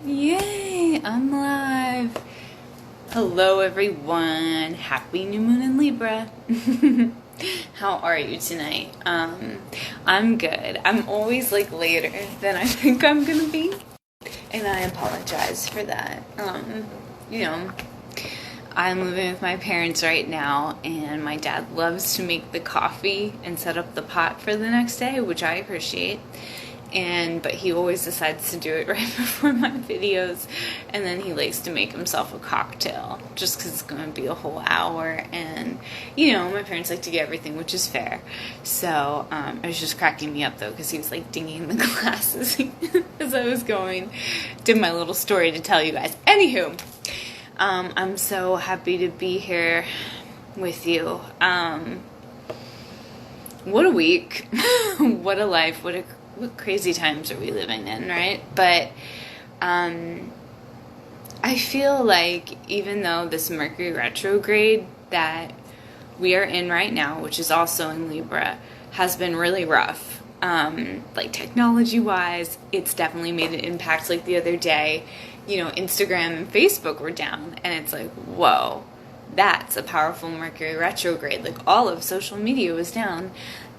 Yay, I'm live. Hello everyone. Happy new moon in Libra. How are you tonight? I'm good. I'm always like later than I think I'm gonna be. And I apologize for that. You know, I'm living with my parents right now, and my dad loves to make the coffee and set up the pot for the next day, which I appreciate. But he always decides to do it right before my videos, and then he likes to make himself a cocktail just because it's going to be a whole hour. And my parents like to get everything, which is fair. So it was just cracking me up though, because he was like dinging the glasses as I was going. Did my little story to tell you guys. Anywho, I'm so happy to be here with you. What a week. What a life. What crazy times are we living in, right? But I feel like even though this Mercury Retrograde that we are in right now, which is also in Libra, has been really rough, like technology-wise, it's definitely made an impact. Like the other day, Instagram and Facebook were down, and it's like, whoa, that's a powerful Mercury Retrograde. Like all of social media was down.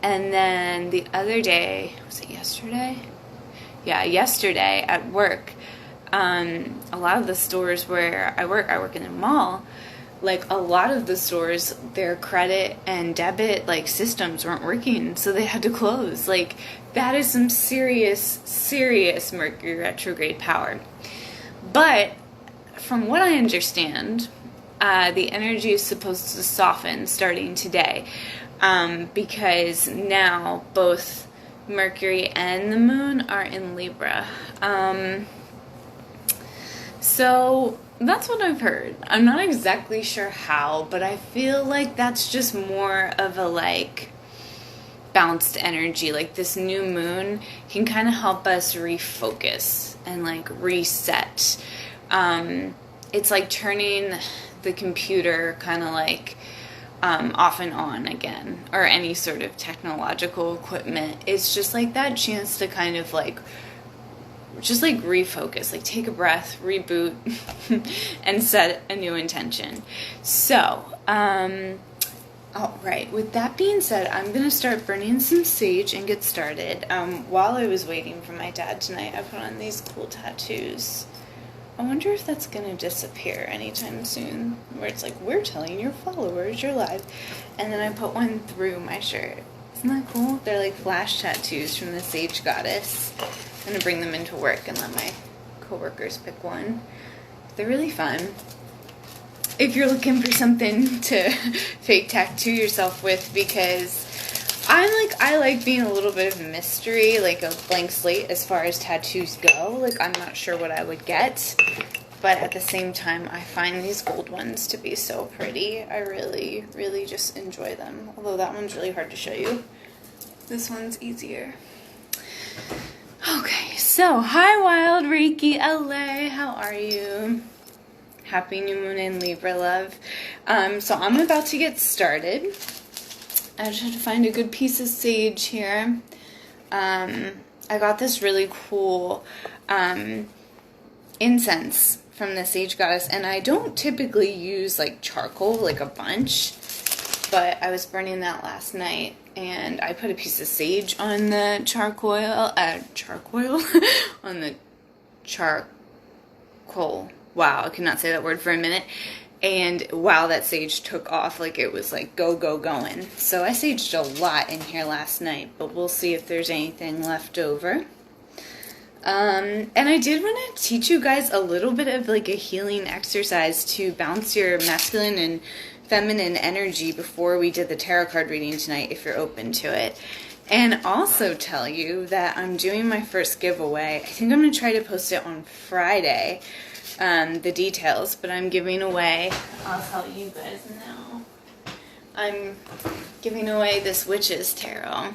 And then the other day, was it yesterday? Yeah, yesterday at work, a lot of the stores where I work in a mall, like a lot of the stores, their credit and debit like systems weren't working, so they had to close. Like that is some serious Mercury Retrograde power. But from what I understand, the energy is supposed to soften starting today. Because now both Mercury and the moon are in Libra. So that's what I've heard. I'm not exactly sure how, but I feel like that's just more of a like bounced energy. Like this new moon can kind of help us refocus and like reset. It's like turning the computer kind of like off and on again, or any sort of technological equipment. It's just like that chance to kind of like just like refocus, like take a breath, reboot, and set a new intention. So all right, with that being said, I'm gonna start burning some sage and get started. While I was waiting for my dad tonight, I put on these cool tattoos. I wonder if that's going to disappear anytime soon, where it's like, we're telling your followers you're live. And then I put one through my shirt. Isn't that cool? They're like flash tattoos from the Sage Goddess. I'm going to bring them into work and let my coworkers pick one. They're really fun. If you're looking for something to fake tattoo yourself with, because I like being a little bit of mystery, like a blank slate as far as tattoos go. Like, I'm not sure what I would get, but at the same time, I find these gold ones to be so pretty. I really, really just enjoy them. Although that one's really hard to show you. This one's easier. Okay, so hi Wild Reiki LA, how are you? Happy new moon in Libra, love. So I'm about to get started. I just had to find a good piece of sage here. I got this really cool incense from the Sage Goddess, and I don't typically use like charcoal, like a bunch, but I was burning that last night, and I put a piece of sage on the charcoal, on the charcoal. Wow, I could not say that word for a minute. And wow, that sage took off. Like it was like go going. So I saged a lot in here last night, but we'll see if there's anything left over. And I did want to teach you guys a little bit of like a healing exercise to bounce your masculine and feminine energy before we did the tarot card reading tonight, if you're open to it. And also tell you that I'm doing my first giveaway. I think I'm going to try to post it on Friday. The details, but I'm giving away, I'll tell you guys now, I'm giving away this Witch's Tarot,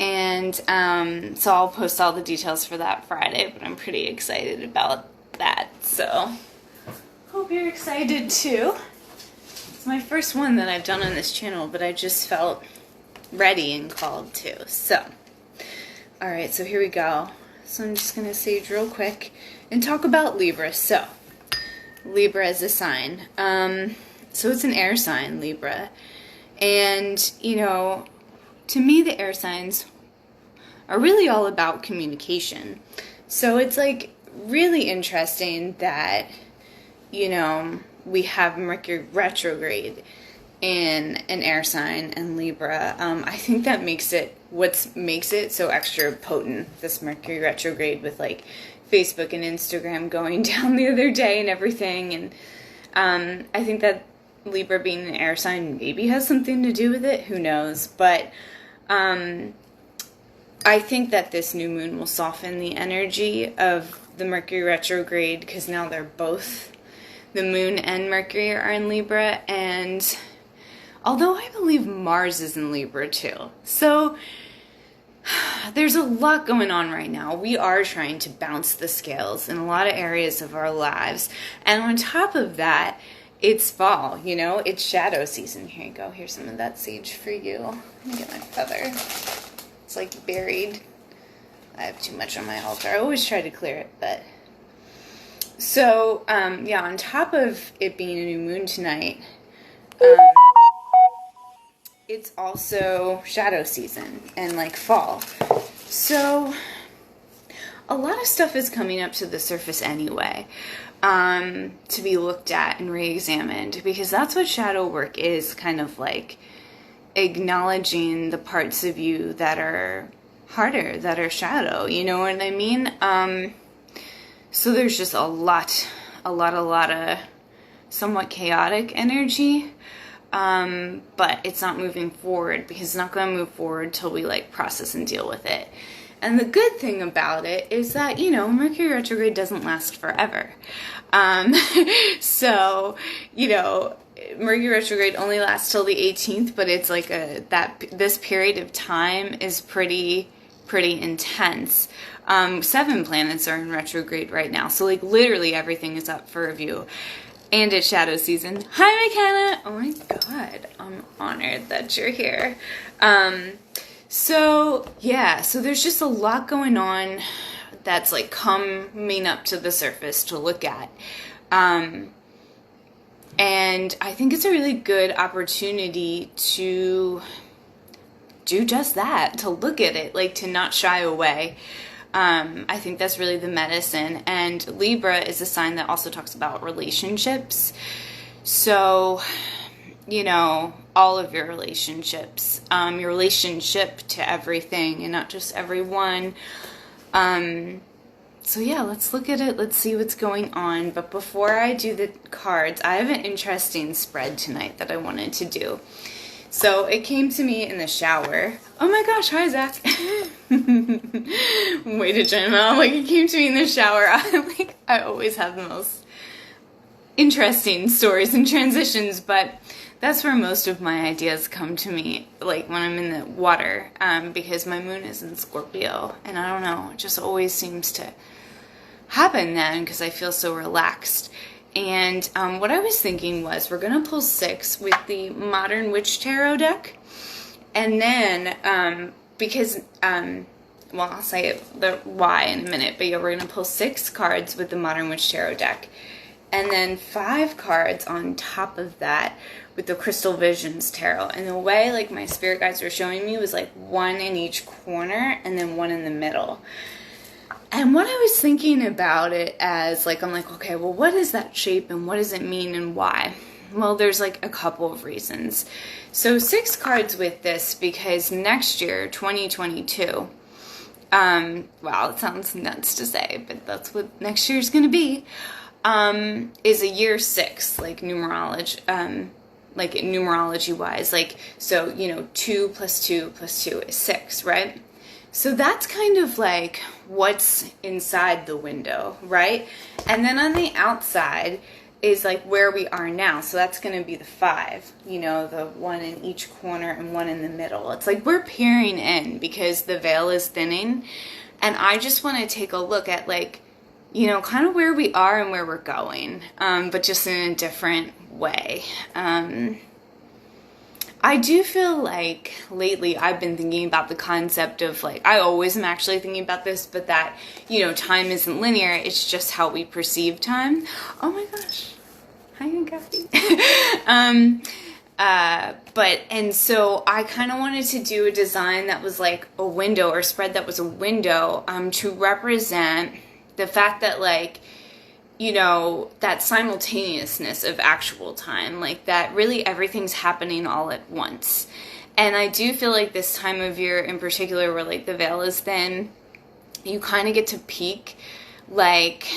and so I'll post all the details for that Friday, but I'm pretty excited about that, so hope you're excited too. It's my first one that I've done on this channel, but I just felt ready and called to, so alright, so here we go. So I'm just going to sage real quick and talk about Libra. So, Libra is a sign. So it's an air sign, Libra. And, you know, to me, the air signs are really all about communication. So it's like really interesting that, you know, we have Mercury Retrograde in an air sign and Libra. I think that makes it so extra potent, this Mercury Retrograde, with like Facebook and Instagram going down the other day and everything. And I think that Libra being an air sign maybe has something to do with it. Who knows? But I think that this new moon will soften the energy of the Mercury Retrograde, because now they're both, the moon and Mercury are in Libra. And although I believe Mars is in Libra too. So there's a lot going on right now. We are trying to bounce the scales in a lot of areas of our lives. And on top of that, it's fall, you know, it's shadow season. Here you go. Here's some of that sage for you. Let me get my feather. It's like buried. I have too much on my altar. I always try to clear it, but. So, yeah, on top of it being a new moon tonight, it's also shadow season and like fall. So a lot of stuff is coming up to the surface anyway, to be looked at and re-examined, because that's what shadow work is, kind of like acknowledging the parts of you that are harder, that are shadow, you know what I mean? So there's just a lot of somewhat chaotic energy. But it's not moving forward, because it's not going to move forward till we like process and deal with it. And the good thing about it is that, you know, Mercury retrograde doesn't last forever. So, you know, Mercury retrograde only lasts till the 18th, but it's like this period of time is pretty intense. 7 planets are in retrograde right now. So like literally everything is up for review. And it's shadow season. Hi, McKenna. Oh my God. I'm honored that you're here. So yeah, so there's just a lot going on that's like coming up to the surface to look at. And I think it's a really good opportunity to do just that, to look at it, like to not shy away. I think that's really the medicine. And Libra is a sign that also talks about relationships. So, you know, all of your relationships, your relationship to everything and not just everyone. So yeah, let's look at it. Let's see what's going on. But before I do the cards, I have an interesting spread tonight that I wanted to do. So it came to me in the shower. Oh my gosh, hi Zach. Way to join out. Like, it came to me in the shower. I always have the most interesting stories and transitions, but that's where most of my ideas come to me, like when I'm in the water, because my moon is in Scorpio, and I don't know, it just always seems to happen then because I feel so relaxed. And what I was thinking was we're going to pull 6 with the Modern Witch Tarot deck. And then, because, well, I'll say the why in a minute. But yeah, we're going to pull 6 cards with the Modern Witch Tarot deck. And then 5 cards on top of that with the Crystal Visions Tarot. And the way, like, my spirit guides were showing me was, like, 1 in each corner and then 1 in the middle. And what I was thinking about it as, like, I'm like, okay, well, what is that shape and what does it mean and why? Well, there's, like, a couple of reasons. So 6 cards with this because next year, 2022, wow, it sounds nuts to say, but that's what next year's going to be, is a year 6, like, numerology-wise. Like, so, you know, 2 plus 2 plus 2 is 6, right? So that's kind of like what's inside the window, right? And then on the outside is like where we are now. So that's going to be the 5, you know, the 1 in each corner and 1 in the middle. It's like we're peering in because the veil is thinning. And I just want to take a look at, like, you know, kind of where we are and where we're going, but just in a different way. I do feel like lately I've been thinking about the concept of like, I always am actually thinking about this, but that, you know, time isn't linear. It's just how we perceive time. Oh my gosh. Hi, Kathy. And so I kind of wanted to do a design that was like a window, or spread that was a window, to represent the fact that, like, you know, that simultaneousness of actual time, like that really everything's happening all at once. And I do feel like this time of year in particular, where like the veil is thin, you kind of get to peek, like,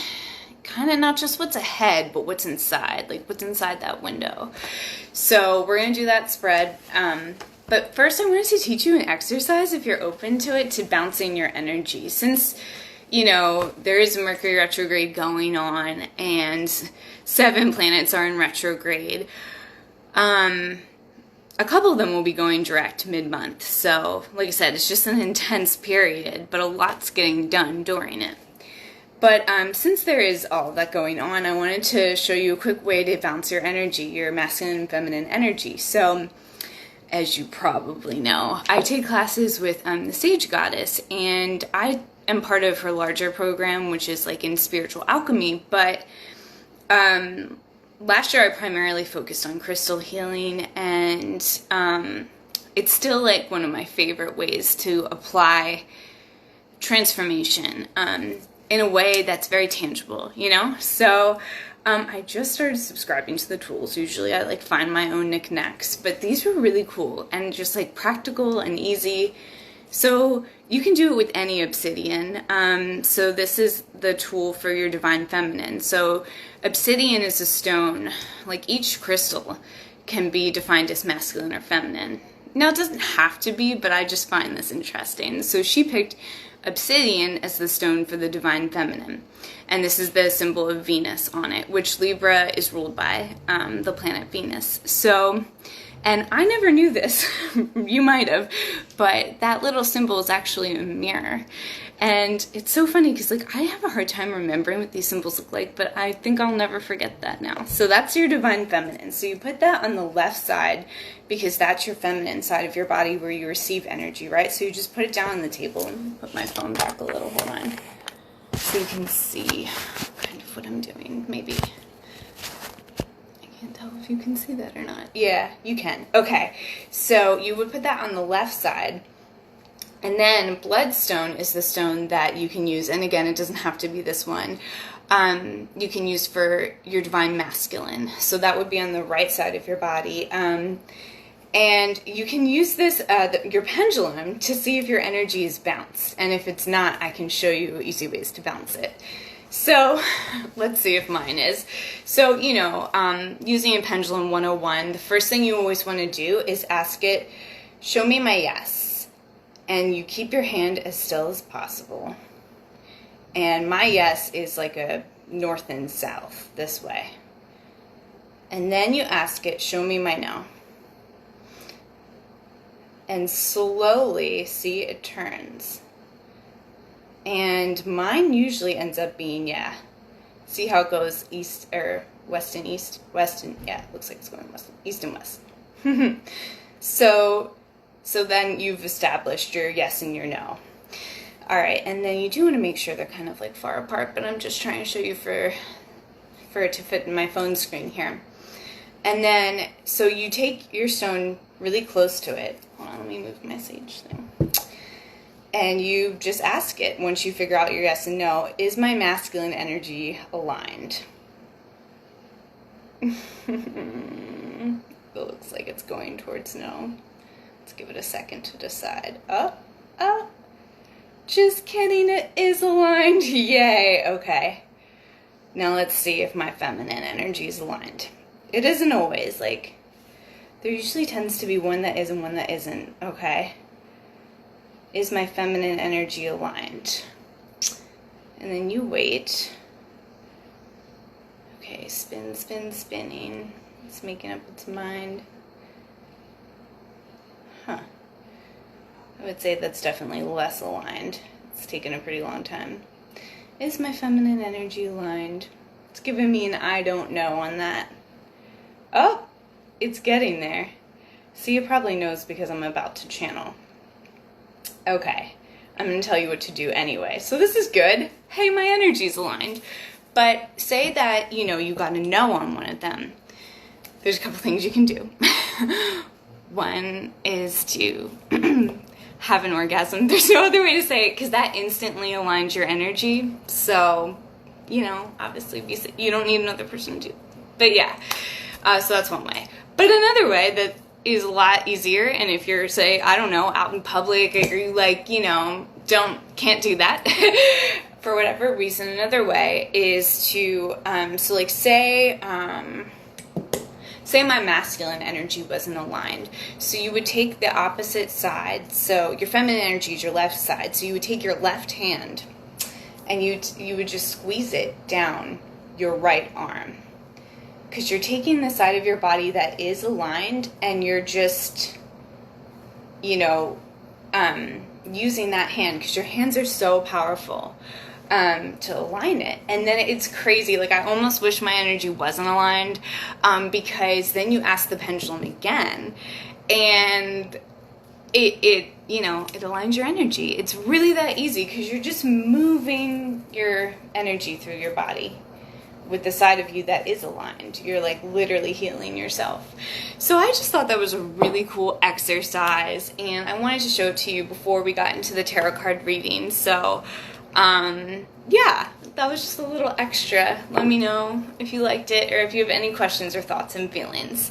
kind of not just what's ahead, but what's inside, like what's inside that window. So we're going to do that spread. But first I wanted to teach you an exercise, if you're open to it, to bouncing your energy. Since, you know, there is Mercury retrograde going on and 7 planets are in retrograde. A couple of them will be going direct mid-month. So, like I said, it's just an intense period, but a lot's getting done during it. But since there is all that going on, I wanted to show you a quick way to bounce your energy, your masculine and feminine energy. So, as you probably know, I take classes with the Sage Goddess, and I am part of her larger program, which is like in spiritual alchemy. But last year I primarily focused on crystal healing, and it's still like one of my favorite ways to apply transformation in a way that's very tangible, you know? So I just started subscribing to the tools. Usually I like find my own knickknacks, but these were really cool and just like practical and easy. So you can do it with any obsidian. So this is the tool for your divine feminine. So obsidian is a stone, like each crystal can be defined as masculine or feminine. Now it doesn't have to be, but I just find this interesting. So she picked obsidian as the stone for the divine feminine. And this is the symbol of Venus on it, which Libra is ruled by the planet Venus. So, and I never knew this, you might have, but that little symbol is actually a mirror. And it's so funny because like I have a hard time remembering what these symbols look like, but I think I'll never forget that now. So that's your divine feminine. So you put that on the left side because that's your feminine side of your body where you receive energy, right? So you just put it down on the table, and put my phone back a little, hold on, so you can see kind of what I'm doing. Maybe I can't tell if you can see that or not. Yeah, you can. Okay, so you would put that on the left side. And then bloodstone is the stone that you can use, and again, it doesn't have to be this one, you can use for your divine masculine. So that would be on the right side of your body. And you can use this, your pendulum, to see if your energy is bounced. And if it's not, I can show you easy ways to bounce it. So let's see if mine is. So, you know, using a pendulum 101, the first thing you always want to do is ask it, show me my yes. And you keep your hand as still as possible. And my yes is like a north and south, this way. And then you ask it, show me my no. And slowly, see, it turns. And mine usually ends up being yeah. See how it goes east, or west and east? West and, yeah, looks like it's going west, east and west. So then you've established your yes and your no. All right, and then you do want to make sure they're kind of like far apart, but I'm just trying to show you for it to fit in my phone screen here. And then, so you take your stone really close to it. Hold on, let me move my sage thing. And you just ask it, once you figure out your yes and no, is my masculine energy aligned? It looks like it's going towards no. Let's give it a second to decide. Oh, just kidding, it is aligned. Yay, okay. Now let's see if my feminine energy is aligned. It isn't always, like, there usually tends to be one that is and one that isn't, okay? Is my feminine energy aligned? And then you wait. Okay, spinning. It's making up its mind. Huh. I would say that's definitely less aligned. It's taken a pretty long time. Is my feminine energy aligned? It's giving me an I don't know on that. Oh, it's getting there. So you probably know it's because I'm about to channel. Okay, I'm going to tell you what to do anyway. So this is good. Hey, my energy's aligned. But say that, you got a no on one of them. There's a couple things you can do. One is to have an orgasm. There's no other way to say it because that instantly aligns your energy. So, obviously you don't need another person to do. But yeah, so that's one way. But another way that is a lot easier, and if you're, say, I don't know, out in public, or you can't do that for whatever reason, another way is to, say my masculine energy wasn't aligned. So you would take the opposite side. So your feminine energy is your left side. So you would take your left hand and you would just squeeze it down your right arm. Because you're taking the side of your body that is aligned and you're just, using that hand because your hands are so powerful to align it. And then it's crazy. Like, I almost wish my energy wasn't aligned because then you ask the pendulum again and it aligns your energy. It's really that easy because you're just moving your energy through your body. With the side of you that is aligned, you're like literally healing yourself. So I just thought that was a really cool exercise, and I wanted to show it to you before we got into the tarot card reading. So yeah, that was just a little extra. Let me know if you liked it or if you have any questions or thoughts and feelings.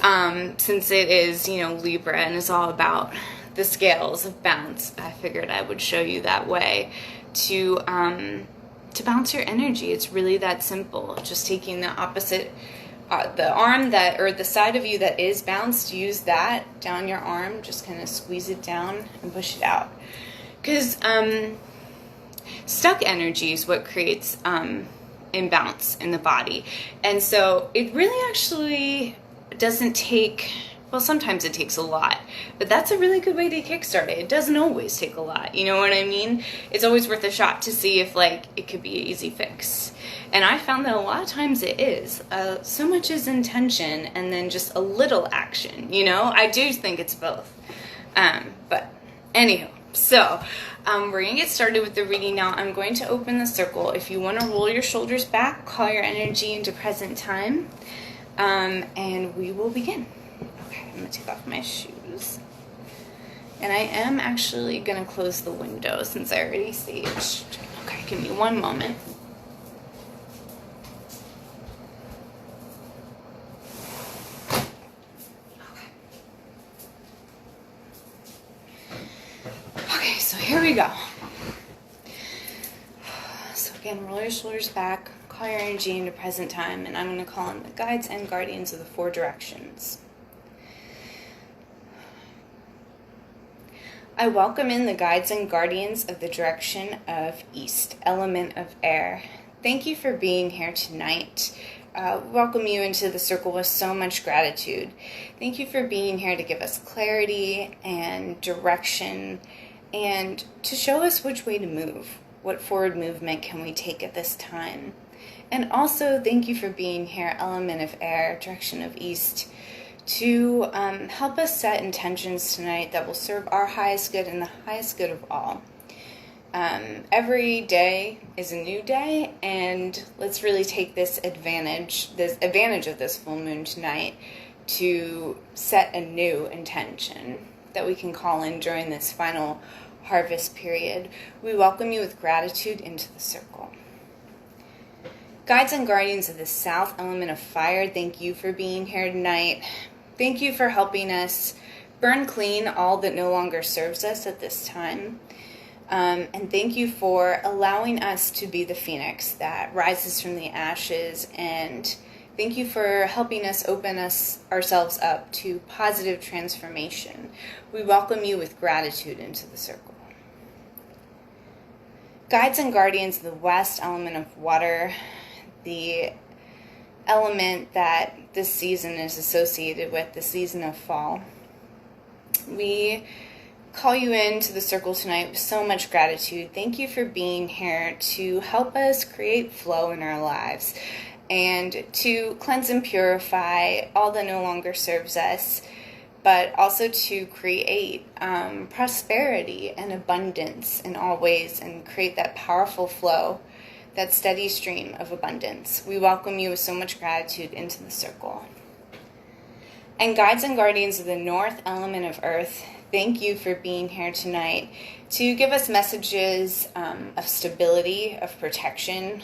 Since it is, Libra and it's all about the scales of bounce, I figured I would show you that way to bounce your energy. It's really that simple. Just taking the opposite, the arm or the side of you that is bounced, use that down your arm, just kind of squeeze it down and push it out. Because stuck energy is what creates imbalance in the body. And so it really actually doesn't take, well, sometimes it takes a lot, but that's a really good way to kickstart it. It doesn't always take a lot, you know what I mean? It's always worth a shot to see if, it could be an easy fix. And I found that a lot of times it is. So much is intention and then just a little action, I do think it's both. But anyhow, so we're going to get started with the reading now. I'm going to open the circle. If you want to roll your shoulders back, call your energy into present time, and we will begin. I'm going to take off my shoes. And I am actually going to close the window since I already staged. Okay, give me one moment. Okay, so here we go. So again, roll your shoulders back, call your energy into present time, and I'm going to call in the guides and guardians of the 4 directions. I welcome in the guides and guardians of the direction of East, element of air. Thank you for being here tonight. Welcome you into the circle with so much gratitude. Thank you for being here to give us clarity and direction and to show us which way to move. What forward movement can we take at this time? And also, thank you for being here, element of air, direction of East, to help us set intentions tonight that will serve our highest good and the highest good of all. Every day is a new day, and let's really take this advantage of this full moon tonight to set a new intention that we can call in during this final harvest period. We welcome you with gratitude into the circle. Guides and guardians of the South, element of fire, thank you for being here tonight. Thank you for helping us burn clean all that no longer serves us at this time. And thank you for allowing us to be the phoenix that rises from the ashes. And thank you for helping us open ourselves up to positive transformation. We welcome you with gratitude into the circle. Guides and guardians of the West, element of water, the element that this season is associated with, the season of fall. We call you into the circle tonight with so much gratitude. Thank you for being here to help us create flow in our lives and to cleanse and purify all that no longer serves us, but also to create prosperity and abundance in all ways and create that powerful flow, that steady stream of abundance. We welcome you with so much gratitude into the circle. And guides and guardians of the North element of Earth, thank you for being here tonight to give us messages of stability, of protection,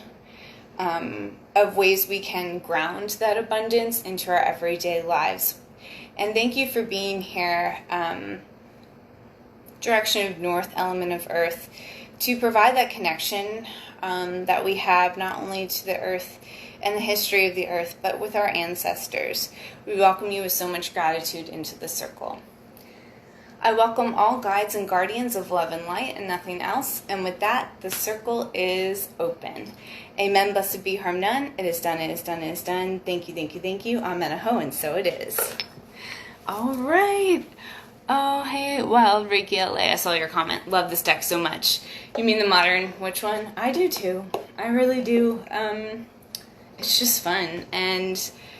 of ways we can ground that abundance into our everyday lives. And thank you for being here, direction of North element of Earth, to provide that connection that we have not only to the Earth and the history of the Earth, but with our ancestors. We welcome you with so much gratitude into the circle. I welcome all guides and guardians of love and light and nothing else. And with that, the circle is open. Amen. Blessed be harm none. It is done, it is done, it is done. Thank you, thank you, thank you. Amen. Aho, and so it is. All right. Oh, hey, Wild Reiki LA. I saw your comment. Love this deck so much. You mean the modern? Which one? I do too. I really do. It's just fun. And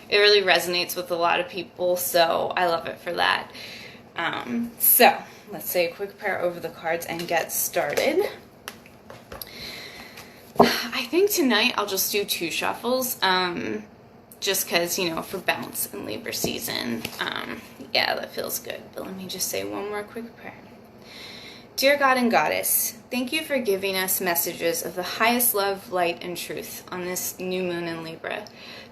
it really resonates with a lot of people. So I love it for that. So let's say a quick prayer over the cards and get started. I think tonight I'll just do 2 shuffles, just because, for bounce and Libra season. Yeah, that feels good. But let me just say one more quick prayer. Dear God and Goddess, thank you for giving us messages of the highest love, light, and truth on this new moon in Libra.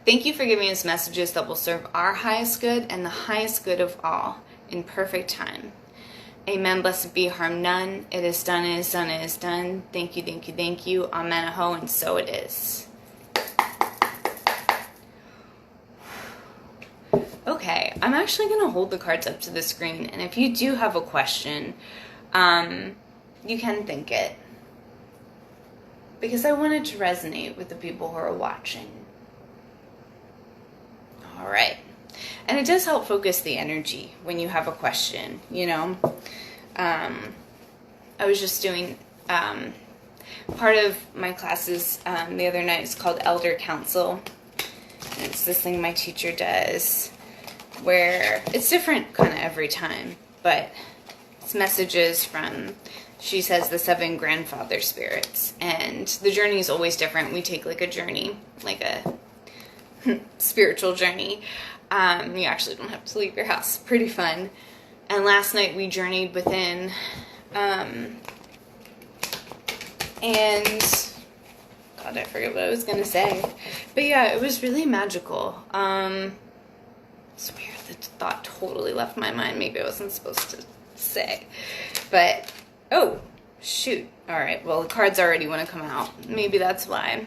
Thank you for giving us messages that will serve our highest good and the highest good of all in perfect time. Amen. Blessed be harm none. It is done, it is done, it is done. Thank you, thank you, thank you. Amen. Aho, and so it is. Okay, I'm actually going to hold the cards up to the screen, and if you do have a question, you can think it. Because I want it to resonate with the people who are watching. All right. And it does help focus the energy when you have a question, I was just doing part of my classes the other night. It's called Elder Council. And it's this thing my teacher does where it's different kind of every time, but it's messages from, she says, the 7 grandfather spirits. And the journey is always different. We take like a journey, like a spiritual journey. You actually don't have to leave your house. Pretty fun. And last night we journeyed within, and God, I forget what I was going to say. But yeah, it was really magical. It's weird. The thought totally left my mind. Maybe I wasn't supposed to say. But, oh, shoot. All right, well, the cards already want to come out. Maybe that's why.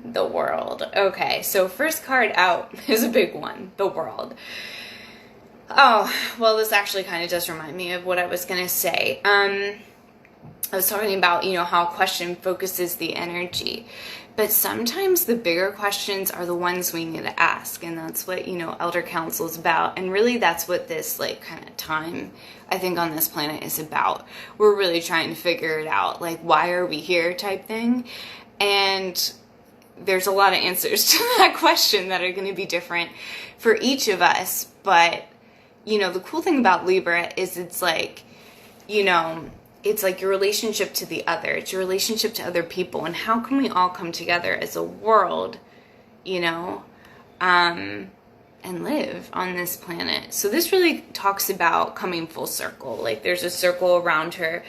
The World. Okay, so first card out is a big one. The World. Oh, well, this actually kind of does remind me of what I was going to say. I was talking about, how a question focuses the energy. But sometimes the bigger questions are the ones we need to ask. And that's what, Elder Council is about. And really that's what this, kind of time, I think, on this planet is about. We're really trying to figure it out. Why are we here type thing. And there's a lot of answers to that question that are going to be different for each of us. But, the cool thing about Libra is it's it's like your relationship to the other. It's your relationship to other people. And how can we all come together as a world, and live on this planet? So this really talks about coming full circle. There's a circle around her.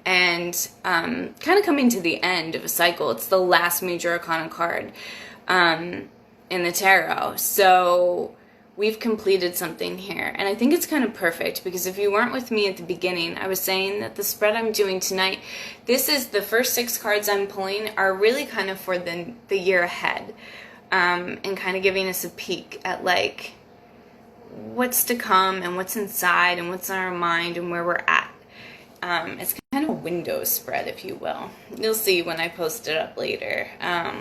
And kind of coming to the end of a cycle. It's the last major arcana card in the tarot. So we've completed something here. And I think it's kind of perfect because if you weren't with me at the beginning, I was saying that the spread I'm doing tonight, this is the first 6 cards I'm pulling are really kind of for the year ahead. And kind of giving us a peek at what's to come and what's inside and what's on our mind and where we're at. It's kind of a window spread, if you will. You'll see when I post it up later. I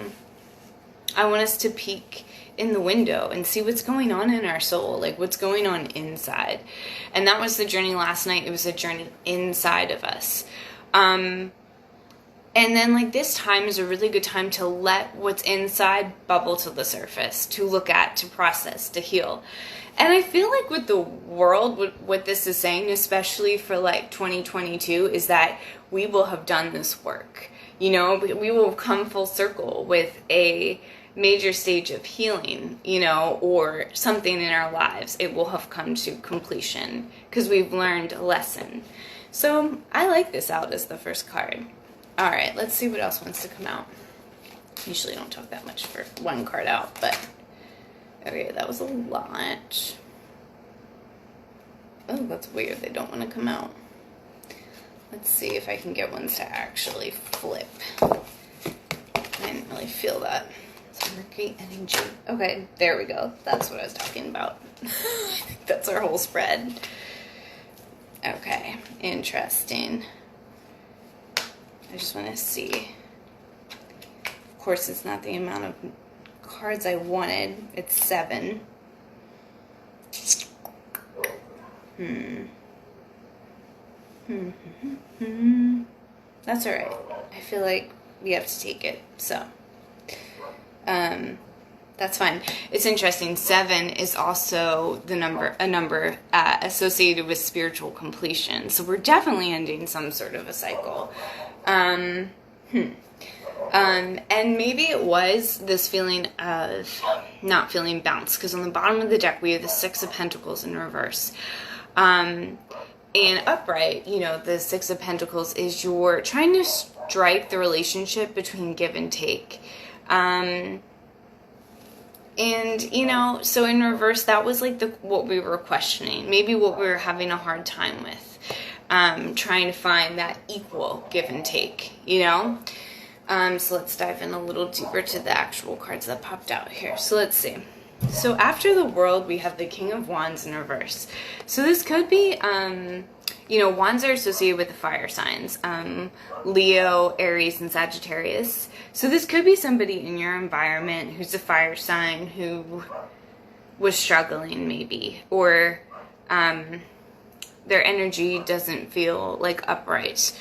want us to peek in the window and see what's going on in our soul, what's going on inside. And that was the journey last night. It was a journey inside of us. And then like this time is a really good time to let what's inside bubble to the surface, to look at, to process, to heal. And I feel like with the world, what this is saying, especially for like 2022, is that we will have done this work. You know, we will come full circle with a major stage of healing, you know, or something in our lives. It will have come to completion because we've learned a lesson. So I like this out as the first card. All right, let's see what else wants to come out. Usually I don't talk that much for one card out, but okay, that was a lot. Oh, that's weird. They don't want to come out. Let's see if I can get ones to actually flip. I didn't really feel that. So Mercury energy. Okay, there we go. That's what I was talking about. I think that's our whole spread. Okay, interesting. I just want to see. Of course, it's not the amount of cards I wanted. It's 7. That's all right. I feel like we have to take it. So, that's fine. It's interesting. 7 is also a number associated with spiritual completion. So we're definitely ending some sort of a cycle. And maybe it was this feeling of not feeling balanced, because on the bottom of the deck we have the 6 of Pentacles in reverse. And upright, you know, the 6 of Pentacles is you're trying to strike the relationship between give and take. And, you know, so in reverse, that was like what we were questioning, maybe what we were having a hard time with, trying to find that equal give and take, you know? So let's dive in a little deeper to the actual cards that popped out here. So let's see. So after the World, we have the King of Wands in reverse. So this could be, you know, wands are associated with the fire signs, Leo, Aries, and Sagittarius. So this could be somebody in your environment who's a fire sign who was struggling maybe, or their energy doesn't feel like upright.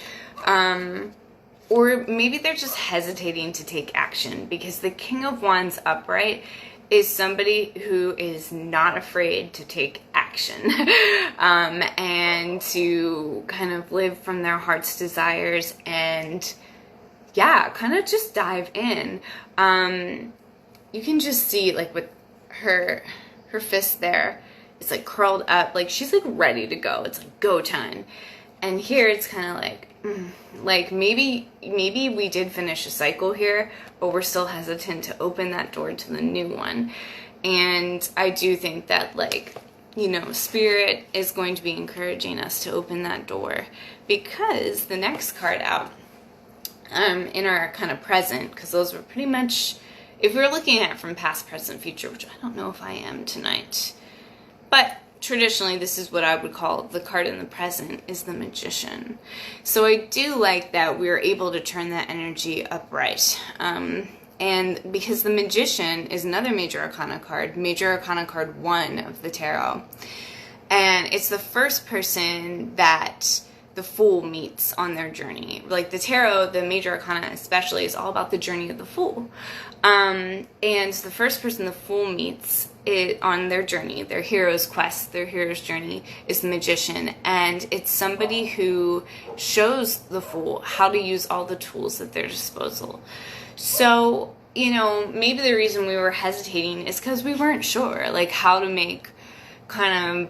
Or maybe they're just hesitating to take action, because the King of Wands upright is somebody who is not afraid to take action and to kind of live from their heart's desires and, yeah, kind of just dive in. You can just see, like, with her fist there, it's like curled up, like she's like ready to go. It's like go time. And here it's kind of like maybe we did finish a cycle here, but we're still hesitant to open that door to the new one. And I do think that, like, you know, Spirit is going to be encouraging us to open that door, because the next card out in our kind of present, because those were pretty much, if we were looking at it from past, present, future, which I don't know if I am tonight, but traditionally, this is what I would call the card in the present, is the Magician. So I do like that we're able to turn that energy upright. And because the Magician is another Major Arcana card, Major Arcana card 1 of the tarot. And it's the first person that the Fool meets on their journey. Like the tarot, the Major Arcana especially, is all about the journey of the Fool. And the first person the Fool meets on their journey, their hero's quest, their hero's journey, is the Magician. And it's somebody who shows the Fool how to use all the tools at their disposal. So, you know, maybe the reason we were hesitating is because we weren't sure, like, how to make kind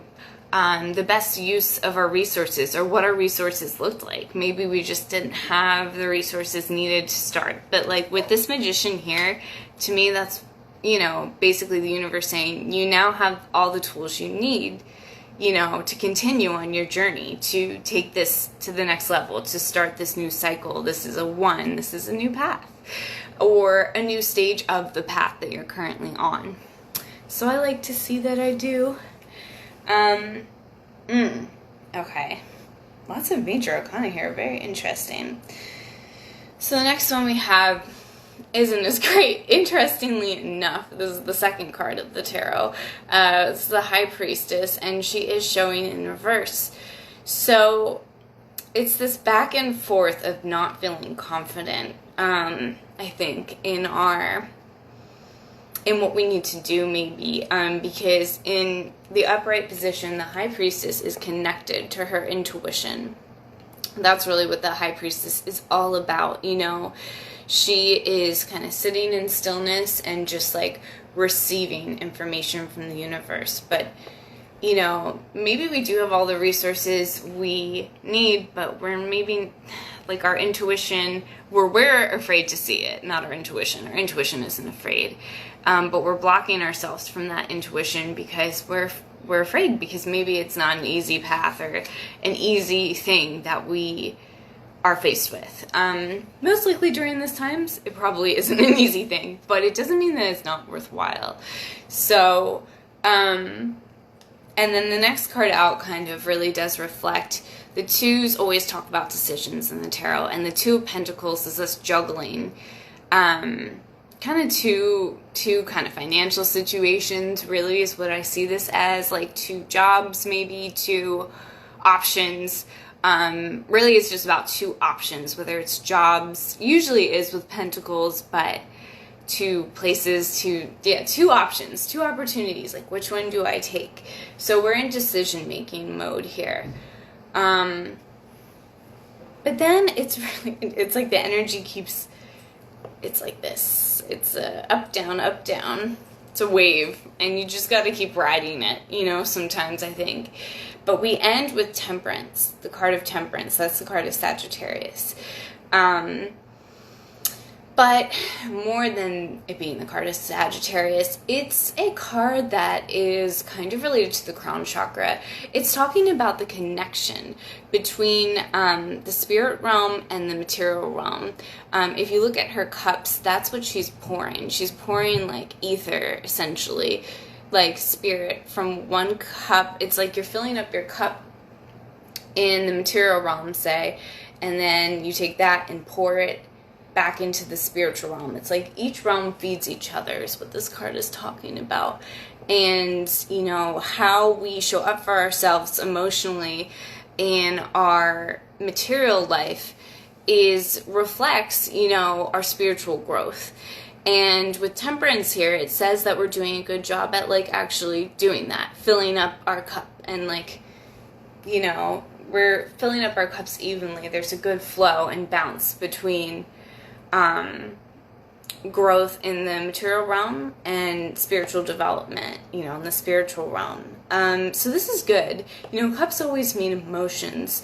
of the best use of our resources, or what our resources looked like. Maybe we just didn't have the resources needed to start. But, like, with this Magician here, to me, that's, you know, basically the universe saying, you now have all the tools you need, you know, to continue on your journey, to take this to the next level, to start this new cycle. This is this is a new path, or a new stage of the path that you're currently on. So I like to see that I do. Okay. Lots of Major Arcana here. Very interesting. So the next one we have isn't as great. Interestingly enough, this is the second card of the tarot. It's the High Priestess, and she is showing in reverse. So it's this back and forth of not feeling confident, I think, in what we need to do, maybe, because in the upright position, the High Priestess is connected to her intuition. That's really what the High Priestess is all about, you know. She is kind of sitting in stillness and just like receiving information from the universe. But, you know, maybe we do have all the resources we need, but we're maybe, like, our intuition, we're afraid to see it, not our intuition. Our intuition isn't afraid. But we're blocking ourselves from that intuition because we're afraid, because maybe it's not an easy path or an easy thing that we are faced with. Most likely during this times, it probably isn't an easy thing, but it doesn't mean that it's not worthwhile. So, and then the next card out kind of really does reflect, the twos always talk about decisions in the tarot, and the Two of Pentacles is us juggling, kind of two kind of financial situations, really, is what I see this as, like 2 jobs, maybe 2 options. Really it's just about 2 options, whether it's jobs, usually is with pentacles, but 2 places, 2 options, 2 opportunities, like which one do I take? So we're in decision making mode here. But then it's like the energy keeps, it's like this. It's a up, down, up, down. It's a wave, and you just got to keep riding it, you know, sometimes, I think. But we end with Temperance, the card of Temperance. That's the card of Sagittarius. But more than it being the card of Sagittarius, it's a card that is kind of related to the crown chakra. It's talking about the connection between the spirit realm and the material realm. If you look at her cups, that's what she's pouring. She's pouring like ether, essentially, like spirit from one cup. It's like you're filling up your cup in the material realm, say, and then you take that and pour it back into the spiritual realm. It's like each realm feeds each other is what this card is talking about. And, you know, how we show up for ourselves emotionally in our material life reflects, you know, our spiritual growth. And with Temperance here, it says that we're doing a good job at, like, actually doing that, filling up our cup, and, like, you know, we're filling up our cups evenly. There's a good flow and bounce between growth in the material realm and spiritual development, you know, in the spiritual realm. So this is good. You know, cups always mean emotions.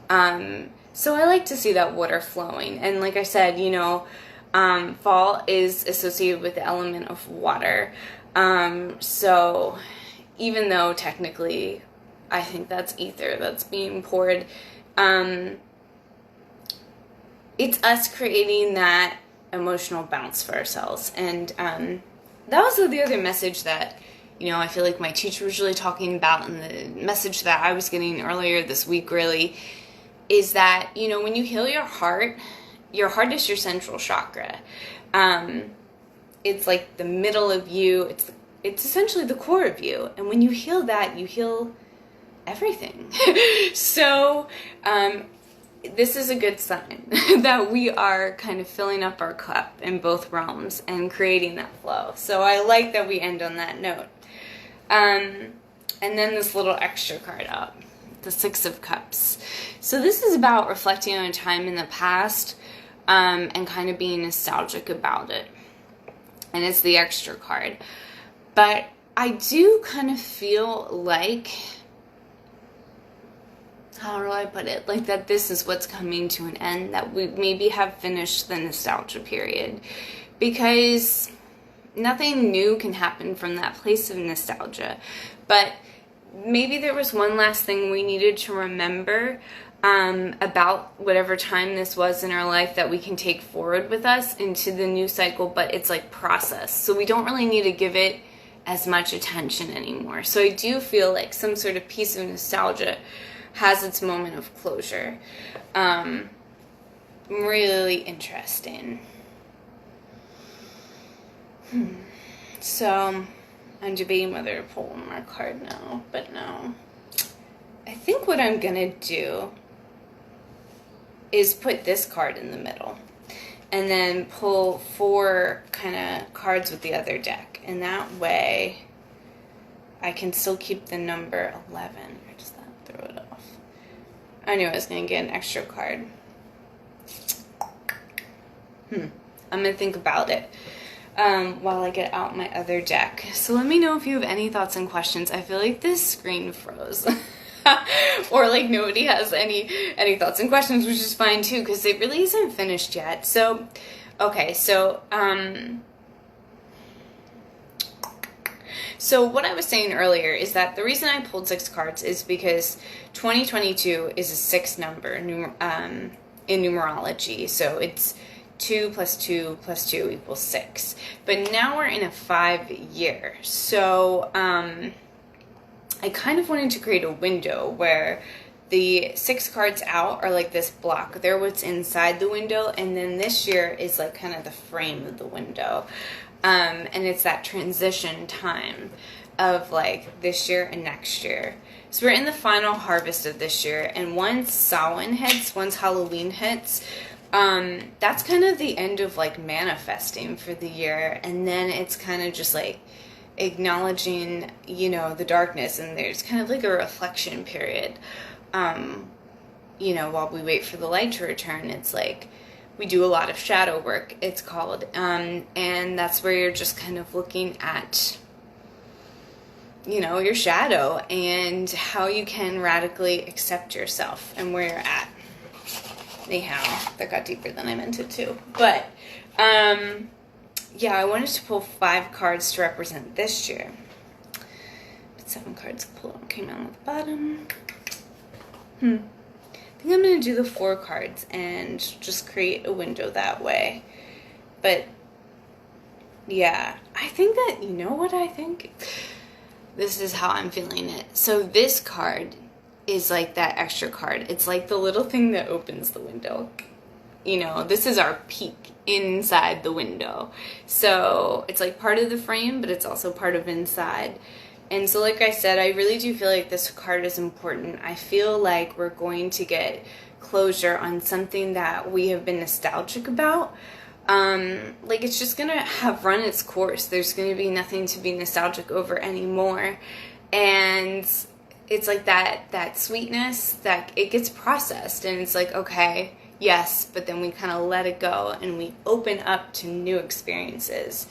So I like to see that water flowing. And like I said, you know, fall is associated with the element of water. So even though technically I think that's ether that's being poured, it's us creating that emotional bounce for ourselves. And that was the other message that, you know, I feel like my teacher was really talking about, and the message that I was getting earlier this week really is that, you know, when you heal your heart is your central chakra. It's like the middle of you. It's essentially the core of you. And when you heal that, you heal everything. So, this is a good sign that we are kind of filling up our cup in both realms and creating that flow. So I like that we end on that note. And then this little extra card out, the Six of Cups. So this is about reflecting on a time in the past, and kind of being nostalgic about it. And it's the extra card. But I do kind of feel like, how do I put it? Like that this is what's coming to an end, that we maybe have finished the nostalgia period, because nothing new can happen from that place of nostalgia. But maybe there was one last thing we needed to remember about whatever time this was in our life that we can take forward with us into the new cycle, but it's like process. So we don't really need to give it as much attention anymore. So I do feel like some sort of piece of nostalgia has its moment of closure. Really interesting. So I'm debating whether to pull one more card now, but no. I think what I'm gonna do is put this card in the middle. And then pull 4 kind of cards with the other deck. And that way, I can still keep the number 11. Or does that throw it off? I knew I was going to get an extra card. I'm going to think about it while I get out my other deck. So let me know if you have any thoughts and questions. I feel like this screen froze. Or like nobody has any thoughts and questions, which is fine too, because it really isn't finished yet. So, okay, so what I was saying earlier is that the reason I pulled 6 cards is because 2022 is a 6 number in numerology. So it's 2 + 2 + 2 = 6. But now we're in a 5-year. So, I kind of wanted to create a window where the 6 cards out are like this block. They're what's inside the window, and then this year is like kind of the frame of the window. And it's that transition time of like this year and next year. So we're in the final harvest of this year, and once Samhain hits, once Halloween hits, that's kind of the end of like manifesting for the year, and then it's kind of just like acknowledging, you know, the darkness, and there's kind of like a reflection period, you know, while we wait for the light to return. It's like we do a lot of shadow work, it's called, and that's where you're just kind of looking at, you know, your shadow and how you can radically accept yourself and where you're at. Anyhow, that got deeper than I meant it to, but yeah, I wanted to pull 5 cards to represent this year. But 7 cards came out at the bottom. I think I'm going to do the 4 cards and just create a window that way. But, yeah, I think that, you know what I think? This is how I'm feeling it. So this card is like that extra card. It's like the little thing that opens the window. You know, this is our peek inside the window. So it's like part of the frame, but it's also part of inside. And so like I said, I really do feel like this card is important. I feel like we're going to get closure on something that we have been nostalgic about. Like it's just gonna have run its course. There's gonna be nothing to be nostalgic over anymore. And it's like that sweetness that it gets processed, and it's like, okay, yes, but then we kind of let it go and we open up to new experiences.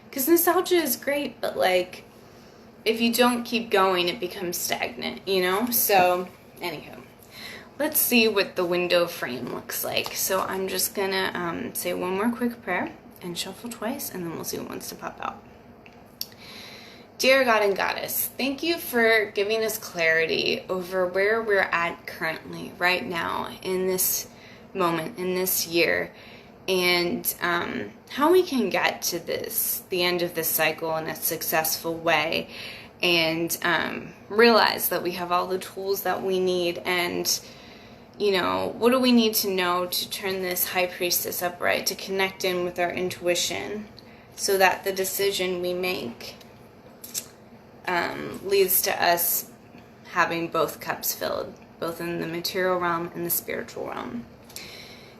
Because nostalgia is great, but like, if you don't keep going, it becomes stagnant, you know? So, anywho, let's see what the window frame looks like. So I'm just gonna say one more quick prayer and shuffle twice, and then we'll see what wants to pop out. Dear God and Goddess, thank you for giving us clarity over where we're at currently, right now, in this moment, in this year, and how we can get to the end of this cycle in a successful way, and realize that we have all the tools that we need, and, you know, what do we need to know to turn this High Priestess upright, to connect in with our intuition, so that the decision we make leads to us having both cups filled, both in the material realm and the spiritual realm.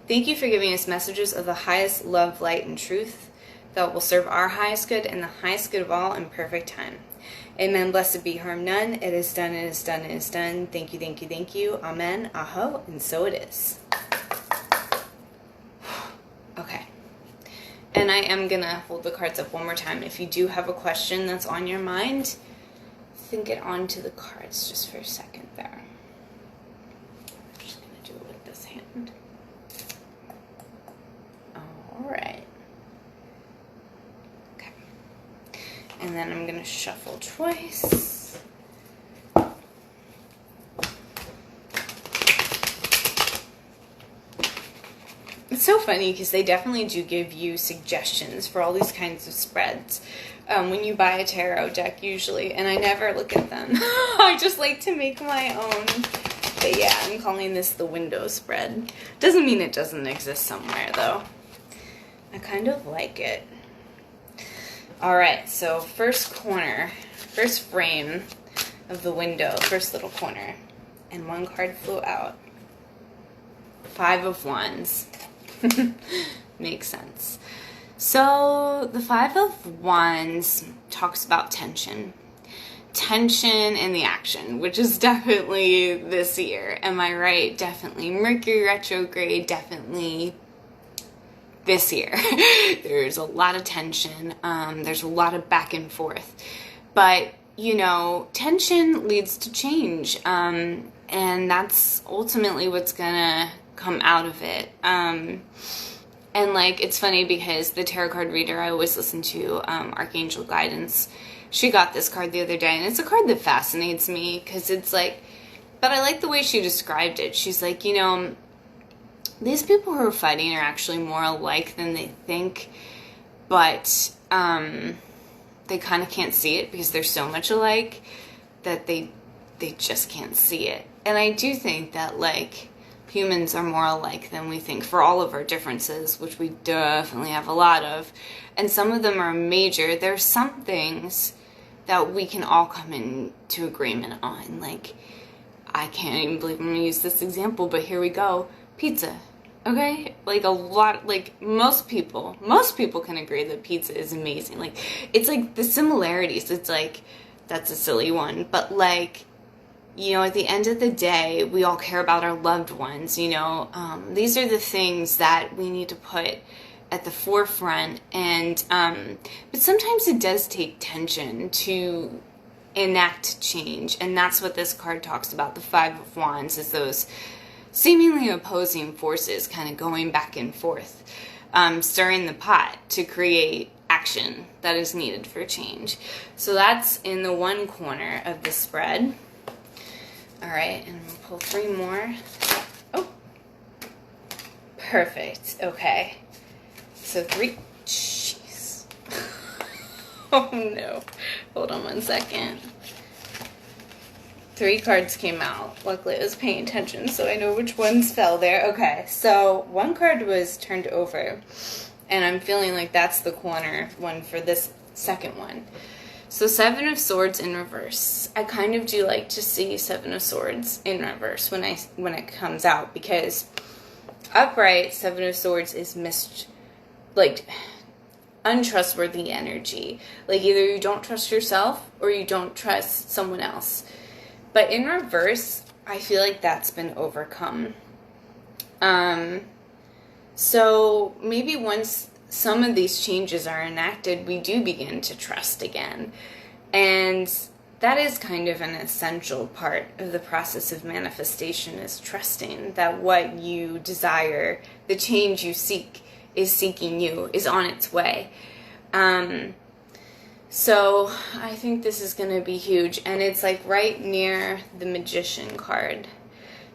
Thank you for giving us messages of the highest love, light, and truth that will serve our highest good and the highest good of all in perfect time. Amen. Blessed be, harm none. It is done, it is done, it is done. Thank you, thank you, thank you. Amen. Aho. And so it is. Okay. And I am going to hold the cards up one more time. If you do have a question that's on your mind, think it onto the cards just for a second there. I'm just going to do it with this hand. Alright. Okay. And then I'm going to shuffle twice. It's so funny because they definitely do give you suggestions for all these kinds of spreads when you buy a tarot deck usually, and I never look at them. I just like to make my own. But yeah, I'm calling this the window spread. Doesn't mean it doesn't exist somewhere though. I kind of like it. Alright, so first corner, first frame of the window, first little corner, and one card flew out. Five of Wands. Makes sense. So the Five of Wands talks about tension. Tension in the action, which is definitely this year. Am I right? Definitely. Mercury Retrograde, definitely this year. There's a lot of tension. There's a lot of back and forth. But, you know, tension leads to change. And that's ultimately what's gonna come out of it. And like, it's funny because the tarot card reader I always listen to, Archangel Guidance, she got this card the other day, and it's a card that fascinates me because it's like, but I like the way she described it. She's like, you know, these people who are fighting are actually more alike than they think, but they kind of can't see it because they're so much alike that they just can't see it. And I do think that, like, humans are more alike than we think for all of our differences, which we definitely have a lot of. And some of them are major. There's some things that we can all come into agreement on. Like, I can't even believe I'm going to use this example, but here we go. Pizza. Okay? Like, a lot, like, most people can agree that pizza is amazing. Like, it's like the similarities. It's like, that's a silly one, but like, you know, at the end of the day, we all care about our loved ones, you know. These are the things that we need to put at the forefront. And, but sometimes it does take tension to enact change. And that's what this card talks about. The Five of Wands is those seemingly opposing forces kind of going back and forth, stirring the pot to create action that is needed for change. So that's in the one corner of the spread. All right, and we'll pull three more. Oh, perfect. Okay, so three. Jeez. Oh no. Hold on one second. Three cards came out. Luckily, I was paying attention, so I know which ones fell there. Okay, so one card was turned over, and I'm feeling like that's the corner one for this second one. So Seven of Swords in reverse. I kind of do like to see Seven of Swords in reverse when it comes out, because upright Seven of Swords is untrustworthy energy. Like, either you don't trust yourself or you don't trust someone else. But in reverse, I feel like that's been overcome. So maybe once some of these changes are enacted, we do begin to trust again. And that is kind of an essential part of the process of manifestation, is trusting that what you desire, the change you seek, is seeking you, is on its way. So I think this is going to be huge. And it's like right near the Magician card.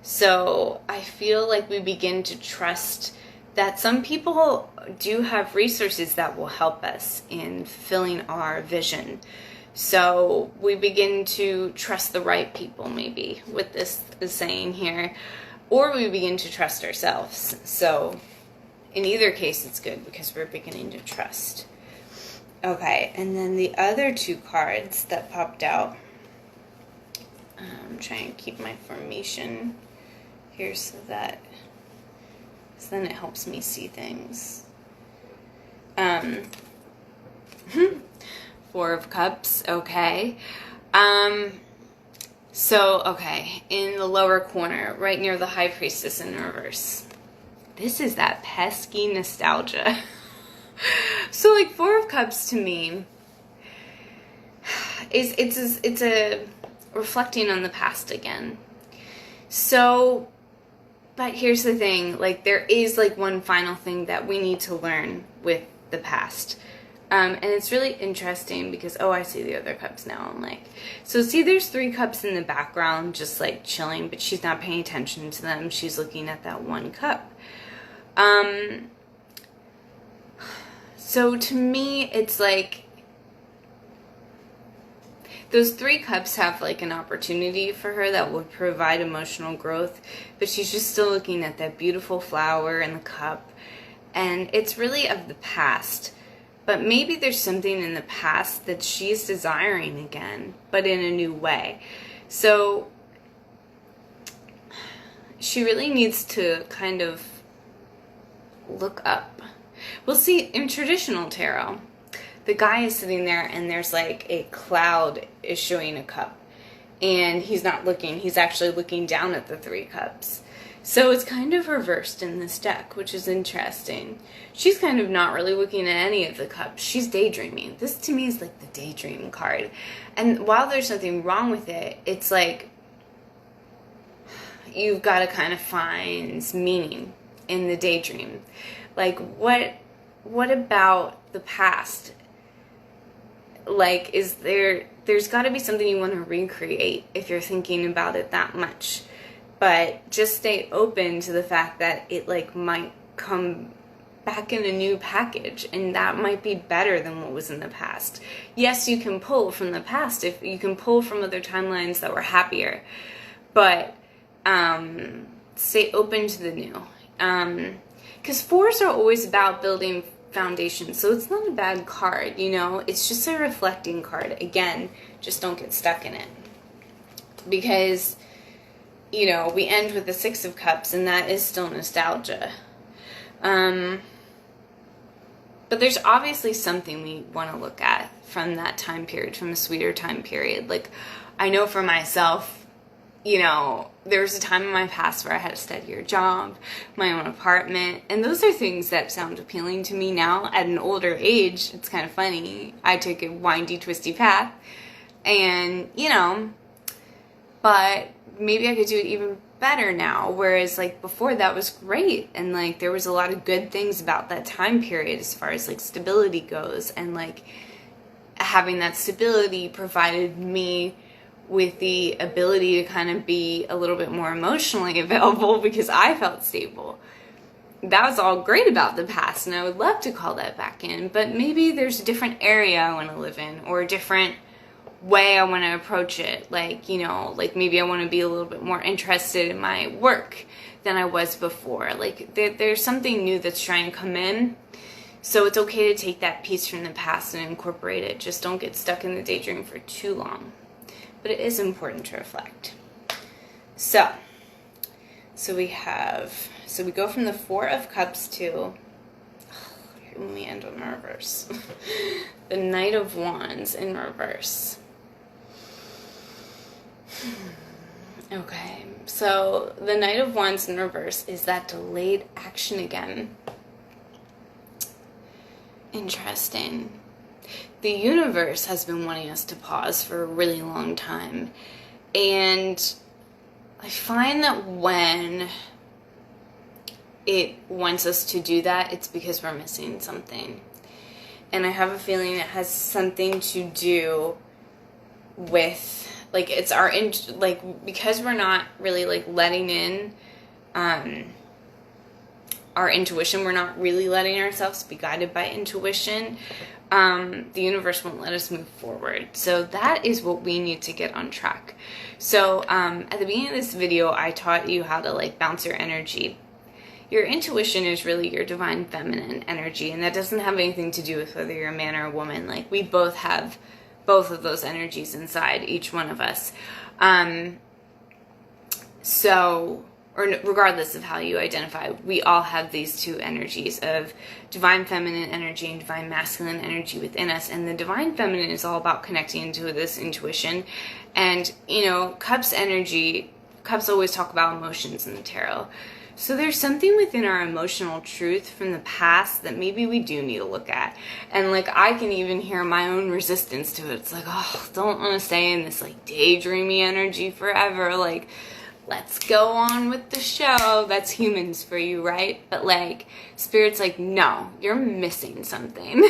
So I feel like we begin to trust that some people do have resources that will help us in fulfilling our vision. So we begin to trust the right people, maybe, with this saying here, or we begin to trust ourselves. So in either case, it's good because we're beginning to trust. Okay, and then the other two cards that popped out, I'm trying to keep my formation here so then it helps me see things. Four of Cups, okay. So, okay, in the lower corner, right near the High Priestess in reverse. This is that pesky nostalgia. So, like, Four of Cups to me it's a reflecting on the past again. So, but here's the thing, like, there is, like, one final thing that we need to learn with the past. And it's really interesting because, oh, I see the other cups now. I'm like, so see, there's three cups in the background just, like, chilling, but she's not paying attention to them. She's looking at that one cup. So to me, it's like, those three cups have, like, an opportunity for her that would provide emotional growth, but she's just still looking at that beautiful flower in the cup, and it's really of the past. But maybe there's something in the past that she's desiring again, but in a new way. So she really needs to kind of look up. Well, see, in traditional tarot, the guy is sitting there and there's like a cloud issuing a cup. And he's not looking, he's actually looking down at the 3 cups. So it's kind of reversed in this deck, which is interesting. She's kind of not really looking at any of the cups. She's daydreaming. This to me is like the daydream card. And while there's nothing wrong with it, it's like you've got to kind of find meaning in the daydream. Like what about the past? Like, there's got to be something you want to recreate if you're thinking about it that much. But just stay open to the fact that it like might come back in a new package, and that might be better than what was in the past. Yes, you can pull from the past, if you can pull from other timelines that were happier, but stay open to the new. Because 4s are always about building foundation, so it's not a bad card, you know, it's just a reflecting card. Again, just don't get stuck in it, because, you know, we end with the 6 of Cups, and that is still nostalgia. But there's obviously something we want to look at from that time period, from a sweeter time period. Like, I know for myself, you know, there was a time in my past where I had a steadier job, my own apartment, and those are things that sound appealing to me now at an older age. It's kind of funny. I took a windy, twisty path, and, you know, but maybe I could do it even better now, whereas like before that was great, and like there was a lot of good things about that time period as far as like stability goes, and like having that stability provided me with the ability to kind of be a little bit more emotionally available because I felt stable. That was all great about the past, and I would love to call that back in, but maybe there's a different area I want to live in, or a different way I want to approach it. Like, you know, like maybe I want to be a little bit more interested in my work than I was before. Like there's something new that's trying to come in. So it's okay to take that piece from the past and incorporate it. Just don't get stuck in the daydream for too long. But it is important to reflect. So we go from the 4 of Cups to, let me end on reverse. The Knight of Wands in reverse. Okay, so the Knight of Wands in reverse is that delayed action again. Interesting. The universe has been wanting us to pause for a really long time, and I find that when it wants us to do that, it's because we're missing something. And I have a feeling it has something to do with, like, it's our, because we're not really, like, letting in our intuition, we're not really letting ourselves be guided by intuition, the universe won't let us move forward. So that is what we need to get on track. So at the beginning of this video, I taught you how to, like, bounce your energy. Your intuition is really your divine feminine energy, and that doesn't have anything to do with whether you're a man or a woman. Like, we both have both of those energies inside each one of us. Or regardless of how you identify, we all have these two energies of divine feminine energy and divine masculine energy within us. And the divine feminine is all about connecting into this intuition. And, you know, Cups energy, Cups always talk about emotions in the tarot. So there's something within our emotional truth from the past that maybe we do need to look at. And, like, I can even hear my own resistance to it. It's like, oh, don't want to stay in this, like, daydreamy energy forever. Like, let's go on with the show. That's humans for you, right? But, like, Spirit's like, no, you're missing something.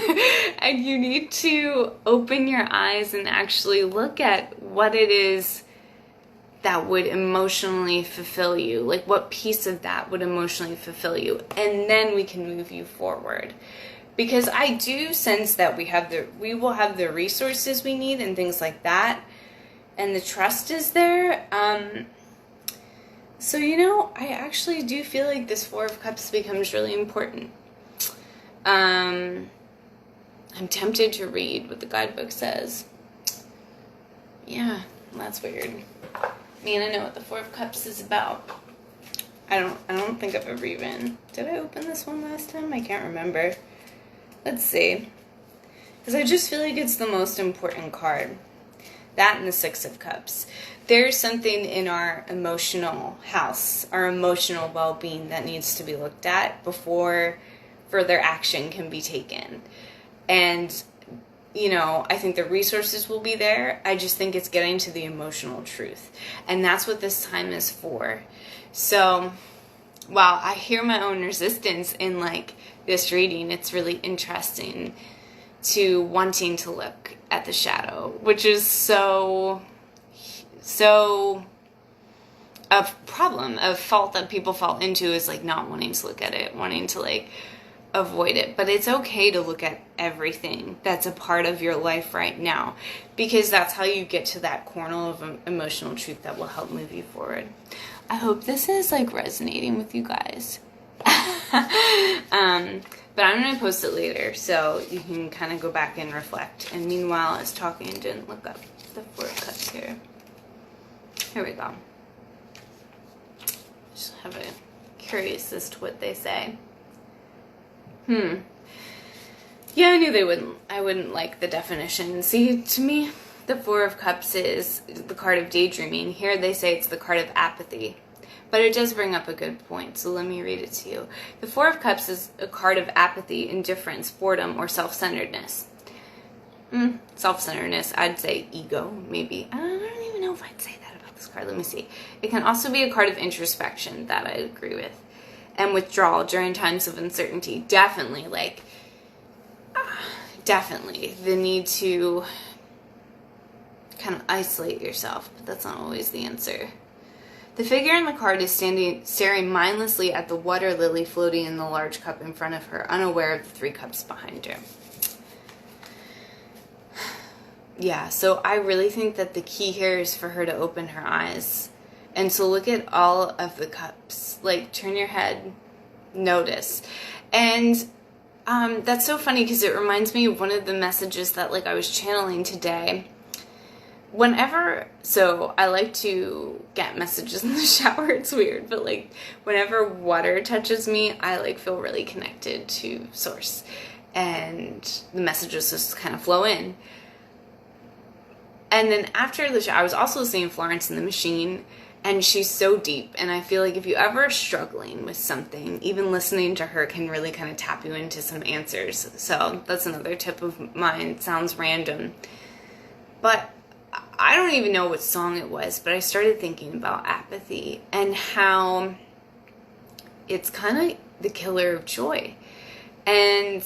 And you need to open your eyes and actually look at what it is that would emotionally fulfill you. Like, what piece of that would emotionally fulfill you? And then we can move you forward. Because I do sense that we will have the resources we need and things like that. And the trust is there. So, you know, I actually do feel like this 4 of Cups becomes really important. I'm tempted to read what the guidebook says. Yeah, that's weird. I mean, I know what the 4 of Cups is about. I don't think I've ever even... Did I open this one last time? I can't remember. Let's see. Because I just feel like it's the most important card. That and the Six of Cups. There's something in our emotional house, our emotional well-being that needs to be looked at before further action can be taken. And, you know, I think the resources will be there. I just think it's getting to the emotional truth. And that's what this time is for. So, while I hear my own resistance in, like, this reading, it's really interesting to wanting to look at the shadow, which is so a problem, a fault that people fall into is, like, not wanting to look at it, wanting to, like, avoid it. But it's okay to look at everything that's a part of your life right now, because that's how you get to that corner of emotional truth that will help move you forward. I hope this is, like, resonating with you guys. But I'm going to post it later so you can kind of go back and reflect. And meanwhile, I was talking and didn't look up the Four of Cups here. Here we go. Just have a curious as to what they say. Yeah, I knew I wouldn't like the definition. See, to me, the Four of Cups is the card of daydreaming. Here they say it's the card of apathy. But it does bring up a good point, so let me read it to you. The Four of Cups is a card of apathy, indifference, boredom, or self-centeredness. Self-centeredness, I'd say ego, maybe. I don't even know if I'd say that about this card. Let me see. It can also be a card of introspection, that I agree with. And withdrawal during times of uncertainty. Definitely, like, definitely the need to kind of isolate yourself, but that's not always the answer. The figure in the card is staring mindlessly at the water lily floating in the large cup in front of her, unaware of the three cups behind her. Yeah, so I really think that the key here is for her to open her eyes. And so look at all of the cups. Like, turn your head, notice. And that's so funny because it reminds me of one of the messages that, like, I was channeling today. So I like to get messages in the shower. It's weird, but, like, whenever water touches me, I, like, feel really connected to source. And the messages just kind of flow in. And then after the show, I was also seeing Florence and the Machine, and she's so deep. And I feel like if you ever are struggling with something, even listening to her can really kind of tap you into some answers. So that's another tip of mine. It sounds random, but I don't even know what song it was, but I started thinking about apathy and how it's kind of the killer of joy. And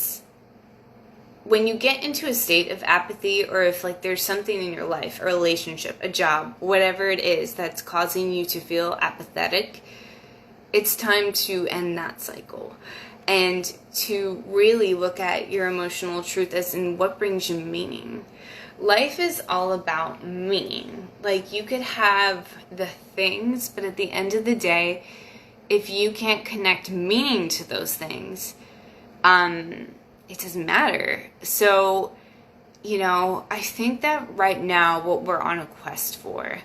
when you get into a state of apathy, or if, like, there's something in your life, a relationship, a job, whatever it is that's causing you to feel apathetic, it's time to end that cycle and to really look at your emotional truth as in what brings you meaning. Life is all about meaning. Like, you could have the things, but at the end of the day, if you can't connect meaning to those things, it doesn't matter. So, you know, I think that right now what we're on a quest for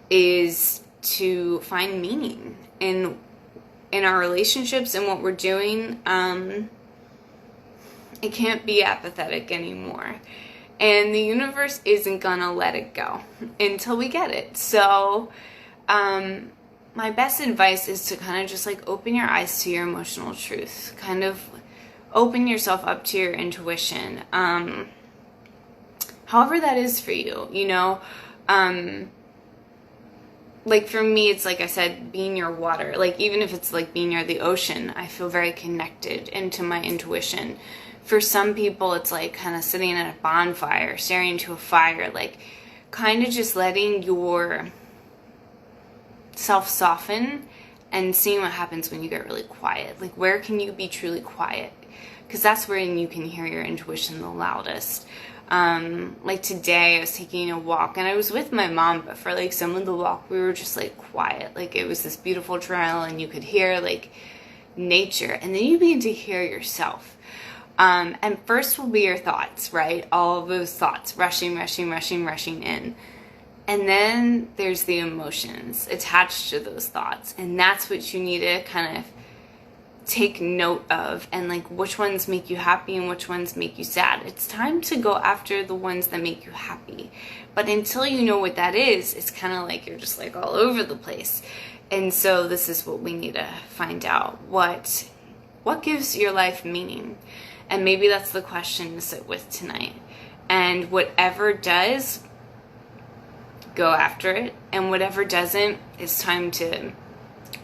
is to find meaning in our relationships and what we're doing. It can't be apathetic anymore. And the universe isn't gonna let it go until we get it. So, my best advice is to kind of just, like, open your eyes to your emotional truth. Kind of open yourself up to your intuition. However that is for you, you know. Like, for me, it's like I said, being near water. Like, even if it's like being near the ocean, I feel very connected into my intuition. For some people, it's like kind of sitting at a bonfire, staring into a fire, like kind of just letting your self soften and seeing what happens when you get really quiet. Like, where can you be truly quiet? Because that's where you can hear your intuition the loudest. Like today, I was taking a walk, and I was with my mom, but for, like, some of the walk, we were just, like, quiet. Like, it was this beautiful trail, and you could hear, like, nature, and then you begin to hear yourself. And first will be your thoughts, right? All of those thoughts rushing in. And then there's the emotions attached to those thoughts. And that's what you need to kind of take note of, and like which ones make you happy and which ones make you sad. It's time to go after the ones that make you happy. But until you know what that is, it's kind of like you're just like all over the place. And so this is what we need to find out. What gives your life meaning? And maybe that's the question to sit with tonight. And whatever does, go after it. And whatever doesn't, it's time to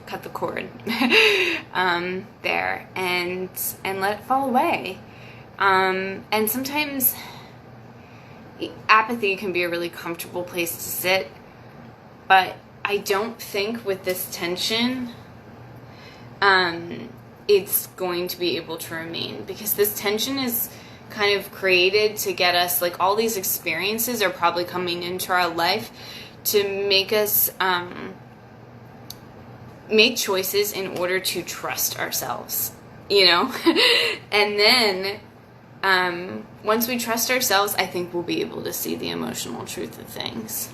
cut the cord there and let it fall away. And sometimes apathy can be a really comfortable place to sit, but I don't think with this tension it's going to be able to remain, because this tension is kind of created to get us, like, all these experiences are probably coming into our life to make us make choices in order to trust ourselves, you know? And then once we trust ourselves, I think we'll be able to see the emotional truth of things.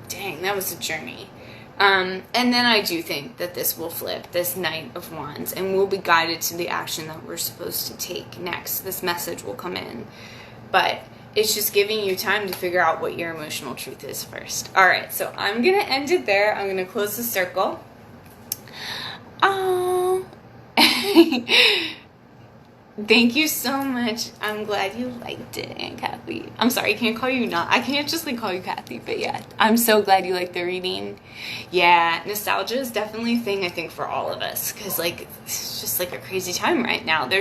Dang, that was a journey. And then I do think that this will flip, this Knight of Wands, and we'll be guided to the action that we're supposed to take next. This message will come in. But it's just giving you time to figure out what your emotional truth is first. All right, so I'm going to end it there. I'm going to close the circle. Oh, thank you so much. I'm glad you liked it, Aunt Kathy. I'm sorry, I can't call you I can't just like call you Kathy, but yeah, I'm so glad you liked the reading. Yeah, nostalgia is definitely a thing, I think, for all of us, because like it's just like a crazy time right now. There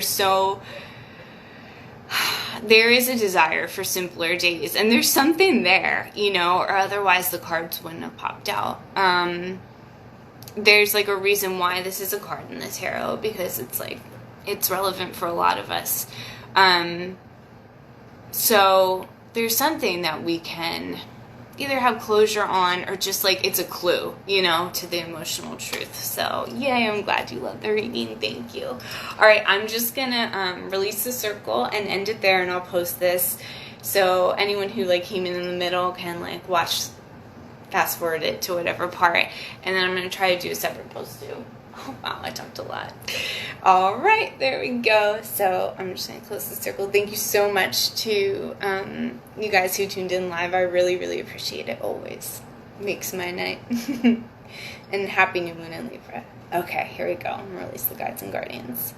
is a desire for simpler days, and there's something there, you know, or otherwise the cards wouldn't have popped out. There's like a reason why this is a card in the tarot, because it's like, it's relevant for a lot of us. So there's something that we can either have closure on, or just like it's a clue, you know, to the emotional truth. So yay, I'm glad you loved the reading. Thank you. All right, I'm just gonna release the circle and end it there, and I'll post this so anyone who like came in the middle can like fast forward it to whatever part, and then I'm going to try to do a separate post too. Oh wow, I talked a lot. All right, there we go. So I'm just going to close the circle. Thank you so much to you guys who tuned in live. I really, really appreciate it. Always makes my night. And happy new moon in Libra. Okay, here we go. I'm going to release the guides and guardians.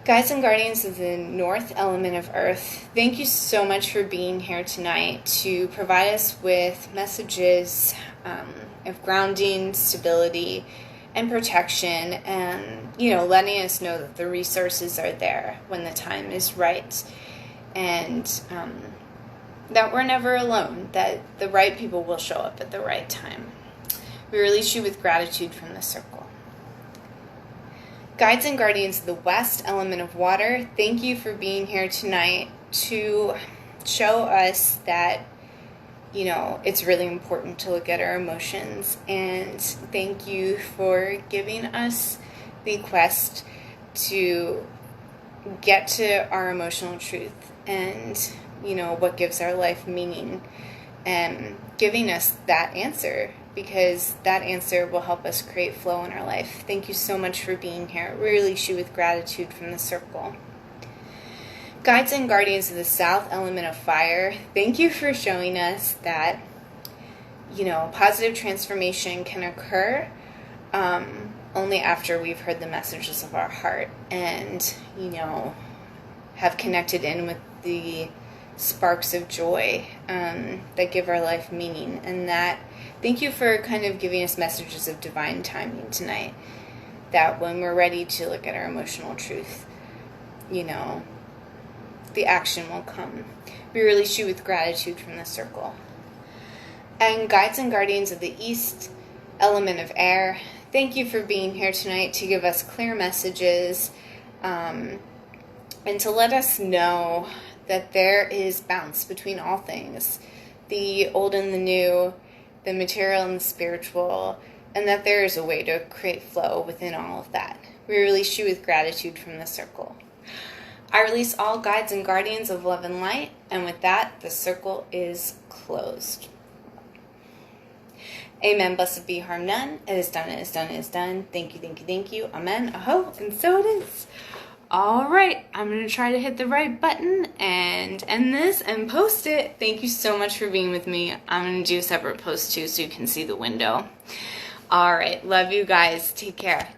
Guides and guardians of the North element of Earth, thank you so much for being here tonight to provide us with messages of grounding, stability, and protection, and, you know, letting us know that the resources are there when the time is right, and that we're never alone, that the right people will show up at the right time. We release you with gratitude from the circle. Guides and guardians of the West element of water, thank you for being here tonight to show us that, you know, it's really important to look at our emotions, and thank you for giving us the quest to get to our emotional truth and, you know, what gives our life meaning, and giving us that answer, because that answer will help us create flow in our life. Thank you so much for being here. We release you with gratitude from the circle. Guides and guardians of the South element of fire, thank you for showing us that, you know, positive transformation can occur only after we've heard the messages of our heart and, you know, have connected in with the sparks of joy that give our life meaning. And that, thank you for kind of giving us messages of divine timing tonight, that when we're ready to look at our emotional truth, you know, the action will come. We release you with gratitude from the circle. And guides and guardians of the East element of air, thank you for being here tonight to give us clear messages and to let us know that there is balance between all things, the old and the new, the material and the spiritual, and that there is a way to create flow within all of that. We release you with gratitude from the circle. I release all guides and guardians of love and light, and with that, the circle is closed. Amen. Blessed be, harm none. It is done, it is done, it is done. Thank you, thank you, thank you. Amen. Aho. And so it is. All right. I'm going to try to hit the right button and end this and post it. Thank you so much for being with me. I'm going to do a separate post too so you can see the window. All right. Love you guys. Take care.